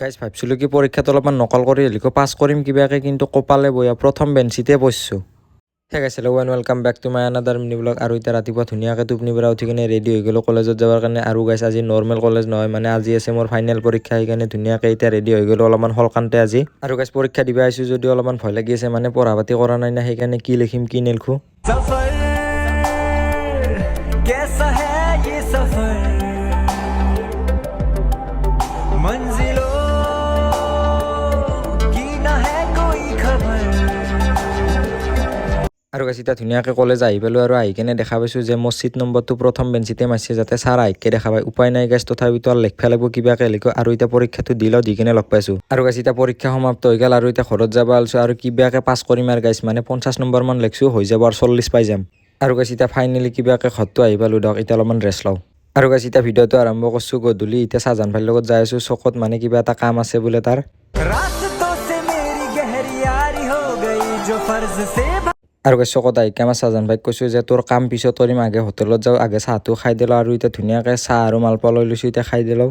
Guys ভাবছিলোঁ কি পৰীক্ষাত অলপমান নকল কৰি লিখো পাছ কৰিম কিবাকে, কিন্তু কপালে বয়া প্ৰথম বেঞ্চিতে বসছোঁ। ঠিক আছে welcome back to my another mini blog. আৰু এতিয়া ৰাতিপুৱা ধুনীয়াকৈ টোপনিৰ পৰা উঠি কিনে ৰেডি হৈ গ'লোঁ কলেজত যাবৰ কাৰণে। আৰু গাইজ আজি নৰ্মেল কলেজ নহয়, মানে আজি আছে মোৰ ফাইনেল পৰীক্ষা, সেইকাৰণে ধুনীয়াকৈ এতিয়া ৰেডি হৈ গ'লোঁ অলপমান সলকান্তে আজি। আৰু গাইজ পৰীক্ষা দিব আহিছোঁ যদিও অলপমান ভয় লাগি আছে, মানে পঢ়া পাতি কৰা নাই না, সেইকাৰণে কি লিখিম কি নিলিখোঁ। আৰু গাইজ এতিয়া ধুনীয়াকৈ কলেজ আহি পালোঁ, আৰু আহি কিনে দেখা পাইছোঁ যে মোৰ চিট নম্বৰটো প্ৰথম বেঞ্চিতে মাৰিছে, যাতে ছাৰ আহিকে দেখা পায়। উপায় নাই গাইজ, তথাপিতো আৰু লিখিব লাগিব কিবাকৈ লিখো। আৰু এতিয়া পৰীক্ষাটো দি কিনে লগ পাইছোঁ। আৰু গাইজ এতিয়া পৰীক্ষা সমাপ্ত হৈ গ'ল, আৰু এতিয়া ঘৰত যাব আলছোঁ, আৰু কিবাকৈ পাছ কৰিম আৰু গাইজ, মানে 50 নম্বৰমান লিখছোঁ, হৈ যাব আৰু 40 পাই যাম। আৰু গাইজ এতিয়া ফাইনেলি কিবাকৈ ঘৰটো আহি পালোঁ দিয়ক, এতিয়া অলপমান ৰেষ্ট লওঁ। আৰু গাইজ এতিয়া ভিডিঅ'টো আৰম্ভ কৰিছোঁ গধূলি। এতিয়া চাহজান ভাইৰ লগত যাই আছোঁ চকত, মানে কিবা এটা কাম আছে বোলে তাৰ। আৰু গাইজ চকত আহি আমাৰ চাহজান ভাইক কৈছোঁ যে তোৰ কাম পিছত কৰিম, আগে হোটেলত যাওঁ, আগে চাহটো খাই দিলোঁ। আৰু এতিয়া ধুনীয়াকৈ চাহ আৰু মালপোৱা লৈ লৈছোঁ, এতিয়া খাই দিলোঁ।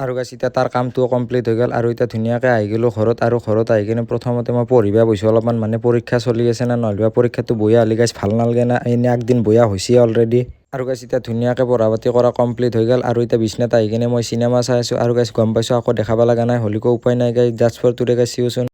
আৰু গাইজ এতিয়া তাৰ কামটোও কমপ্লিট হৈ গ'ল, আৰু এতিয়া ধুনীয়াকৈ আহি গ'লোঁ ঘৰত। আৰু ঘৰত আহি কিনে প্ৰথমতে মই পঢ়িব বহিছোঁ অলপমান, মানে পৰীক্ষা চলি আছে না, নহ'লে পৰীক্ষাটো বয়া হ'লে গাইজ ভাল নালাগে না, এনে একদিন বয়া হৈছে অলৰেডি। আৰু গাইজ এতিয়া ধুনীয়াকৈ পঢ়া পাতি কৰা কমপ্লিট হৈ গ'ল, আৰু এতিয়া বিচনাত আহি কিনে মই চিনেমা চাই আছোঁ। আৰু গাইজ গম পাইছোঁ আকৌ দেখাব লগা নাই হ'লেও উপায় নাই guys, just for today guys, see you soon.